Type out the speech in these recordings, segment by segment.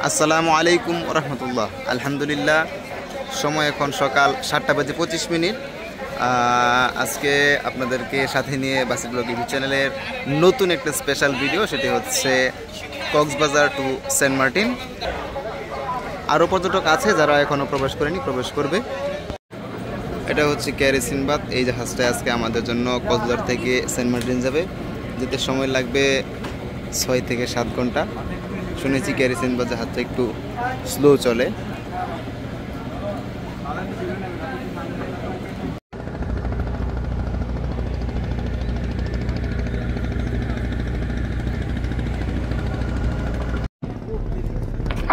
আসসালামু আলাইকুম রহমতুল্লাহ। আলহামদুলিল্লাহ, সময় এখন সকাল 7:25। আজকে আপনাদেরকে সাথে নিয়ে বাসির ব্লগ ইউটিউব চ্যানেলের নতুন একটা স্পেশাল ভিডিও, সেটি হচ্ছে কক্সবাজার টু সেন্ট মার্টিন। আরও পর্যটক আছে যারা এখনও প্রবেশ করেনি, প্রবেশ করবে। এটা হচ্ছে ক্যারি সিনবাদ। এই জাহাজটা আজকে আমাদের জন্য কক্সবাজার থেকে সেন্ট মার্টিন যাবে, যেতে সময় লাগবে 6 থেকে 7 ঘন্টা। শুনেছি ক্যারি সিনবাদ জাহাজটা একটু স্লো চলে।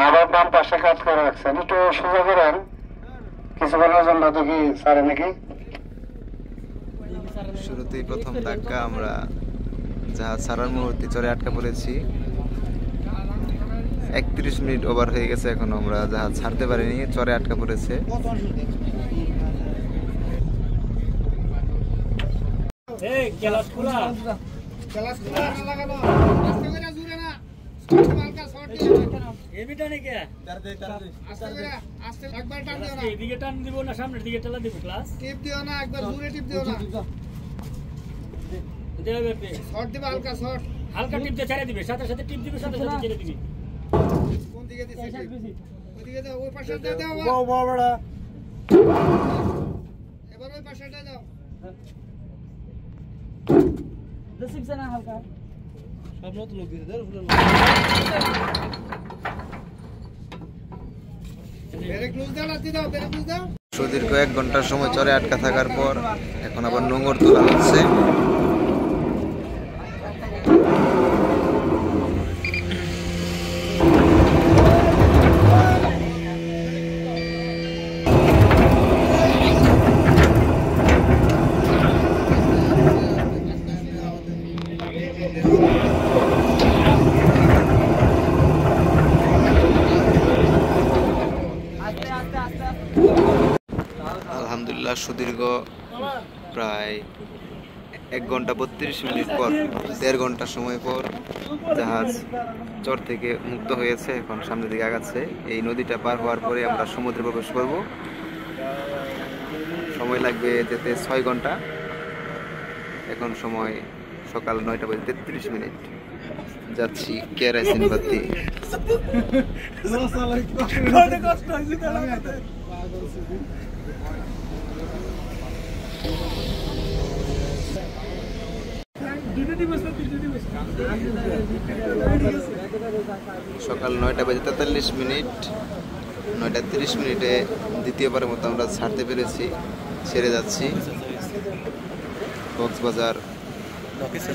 আবার বাম পাশে কাজ করে রাখছেন, একটু সোজা করেন কিছুক্ষণের জন্য, দেখি সারে নাকি। শুরুতেই প্রথম ধাক্কা, আমরা জাহাজ ছাড়ার মুহূর্তে চরে আটকা পড়েছি। 31 মিনিট ওভার হয়ে গেছে, এখনো আমরা জাহাজ ছাড়তে পারিনি, চরে আটকা পড়েছে। হালকা টিপ দিয়ে ছেড়ে দিবে, সাথে সাথে টিপ দিবে, সাথে সাথে ছেড়ে দিবে। কোন দিকে দিছে? ওইদিকে দাও, ওই পাশে দাও। বাবা বাবা, এবার ওই পাশেটা দাও। দশিকছে না হালকা, সব নতুন লোক দিতে দাও। ব্রেক লুজ দাও, লাতি দাও, ব্রেক লুজ দাও। সুদীর্ঘ 1 ঘন্টার সময় চরে আটকা থাকার পর এখন আবার নোঙর তোলা হচ্ছে। আলহামদুলিল্লাহ, সুদীর্ঘ প্রায় 1 ঘন্টা 32 মিনিট পর, 1.5 ঘন্টা সময় পর জাহাজ চর থেকে মুক্ত হয়েছে। এখন সামনের দিকে আগাচ্ছে। এই নদীটা পার হওয়ার পরে আমরা সমুদ্রে প্রবেশ করব। সময় লাগবে যেতে 6 ঘন্টা। এখন সময় সকাল 9:33। যাচ্ছি ক্যারি সিনবাদ দিয়ে। সকাল 9:43। 9:30 দ্বিতীয়বারের মতো আমরা ছাড়তে পেরেছি, ছেড়ে যাচ্ছি কক্সবাজার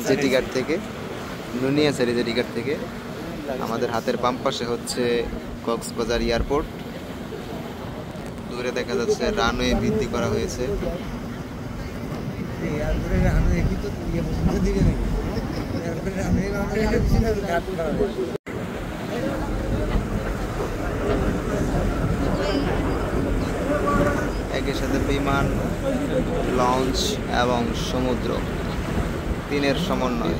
জেটিঘাট থেকে, নুনিয়াছড়ি জেটিঘাট থেকে। আমাদের হাতের বাম পাশে হচ্ছে কক্সবাজার এয়ারপোর্ট। দূরে দেখা যাচ্ছে রানওয়ে বৃদ্ধি করা হয়েছে। একই সাথে বিমান, লঞ্চ এবং সমুদ্র, তিনের সমন্বয়।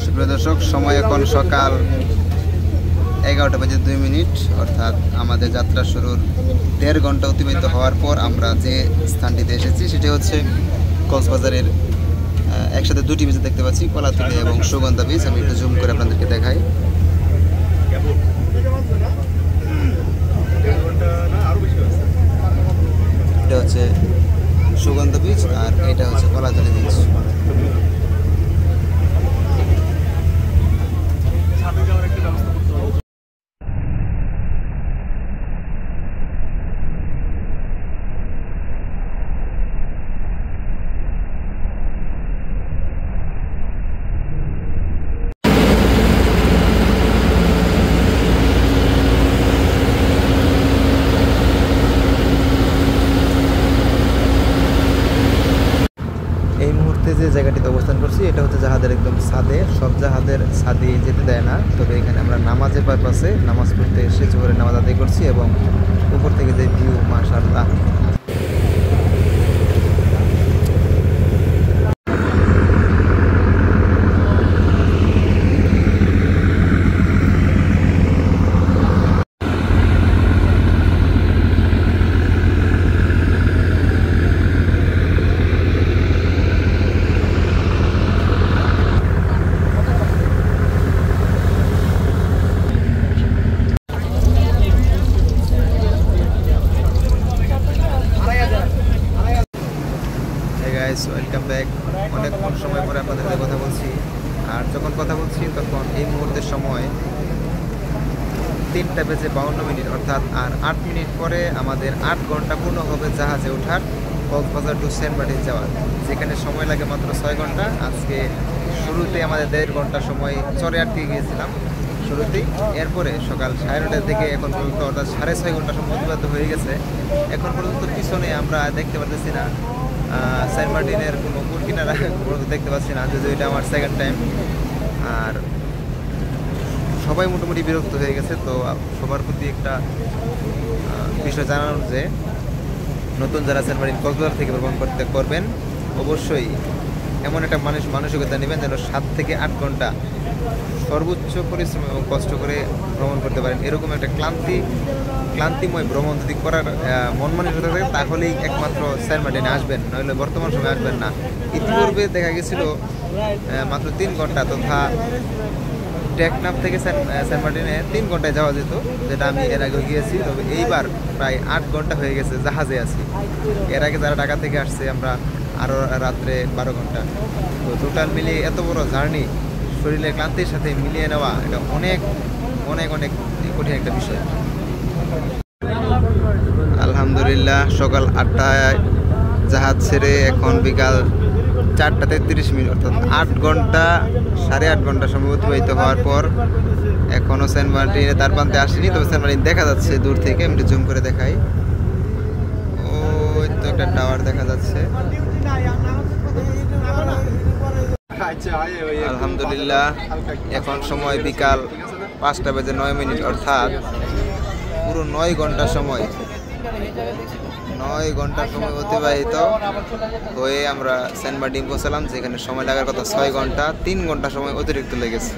সুপ্রিয় দর্শক, সময় এখন সকাল 11:02, অর্থাৎ আমাদের যাত্রা শুরুর 1.5 ঘন্টা অতিবাহিত হওয়ার পর আমরা যে স্থানটিতে এসেছি সেটি হচ্ছে কক্সবাজারের একসাথে দুটি বিচ দেখতে পাচ্ছি, কলাতলী এবং সুগন্ধা বিচ। আমি একটু জুম করে আপনাদেরকে দেখাই। এটা হচ্ছে সুগন্ধা বিচ আর এটা হচ্ছে কলাতলী বিচ। এই মুহূর্তে যে জায়গাটিতে অবস্থান করছি এটা হচ্ছে জাহাজের একদম ছাদে। সব জাহাজের ছাদে যেতে দেয় না, তবে এখানে আমরা নামাজের পারপাসে নামাজ পড়তে এসে জোহরের নামাজ আদায় করছি এবং উপর থেকে যে ভিউ মাশাআল্লাহ। Welcome back. অনেকক্ষণ সময় পরে আপনাদের সাথে কথা বলছি, আর যখন কথা বলছি তখন এই মুহূর্তের সময় 3:52, অর্থাৎ আর 8 মিনিট পরে আমাদের 8 ঘন্টা পূর্ণ হবে জাহাজে ওঠার, কক্সবাজার টু সেন্ট মার্টিন যাওয়ার, যেখানে সময় লাগে মাত্র 6 ঘন্টা। আজকে শুরুতে আমাদের 1.5 ঘন্টা সময় চরে আটকে গিয়েছিলাম শুরুতেই। এরপরে সকাল 9:30 থেকে এখন পর্যন্ত, অর্থাৎ 6.5 ঘন্টা সময় অতিবাহিত হয়ে গেছে। এখন পর্যন্ত পিছনে আমরা দেখতে পাচ্ছি না সেন্ট মার্টিনের কোনো কুল কিনারা দেখতে পাচ্ছি না, যদিও এটা আমার সেকেন্ড টাইম। আর সবাই মোটামুটি বিরক্ত হয়ে গেছে। তো সবার প্রতি একটা বিষয় জানানোর যে নতুন যারা সেন্ট মার্টিন কক্সবাজার থেকে ভ্রমণ করবেন, অবশ্যই এমন একটা মানসিকতা নেবেন যেন 7 থেকে 8 ঘন্টা সর্বোচ্চ পরিশ্রম এবং কষ্ট করে ভ্রমণ করতে পারেন। এরকম একটা ক্লান্তিময় ভ্রমণ যদি করার মন মানসিকতা থাকে তাহলেই একমাত্র সেন্ট মার্টিনে আসবেন, নইলে বর্তমান সময়ে আসবেন না। ইতিপূর্বে দেখা গেছিল মাত্র 3 ঘন্টা, তথা টেকনাফ থেকে সেন্ট মার্টিনে 3 ঘন্টায় যাওয়া যেত, যেটা আমি এর আগে গিয়েছি। তবে এইবার প্রায় 8 ঘন্টা হয়ে গেছে জাহাজে আছি। এর আগে যারা ঢাকা থেকে আসছে আমরা আরও রাত্রে 12 ঘন্টা। তো টোটাল মিলিয়ে এত বড় জার্নি শরীরের ক্লান্তির সাথে মিলিয়ে নেওয়া এটা অনেক অনেক অনেক কঠিন একটা বিষয়। আলহামদুলিল্লাহ, সকাল 8টায় জাহাজ ছেড়ে এখন বিকাল 4:33, অর্থাৎ 8 ঘন্টা 8.5 ঘন্টা সময় অতিবাহিত হওয়ার পর এখনও সেন্ট মার্টিনে তার প্রান্তে আসেনি। তবে সেন্ট মার্টিন দেখা যাচ্ছে দূর থেকে, আমি জুম করে দেখাই। ওই তো একটা টাওয়ার দেখা যাচ্ছে। আলহামদুলিল্লাহ, এখন সময় বিকাল 5:09, অর্থাৎ পুরো 9 ঘন্টা সময় অতিবাহিত হয়ে আমরা সেন্ট মার্টিন পৌঁছালাম, যেখানে সময় লাগার কথা 6 ঘন্টা, 3 ঘন্টা সময় অতিরিক্ত লেগেছে।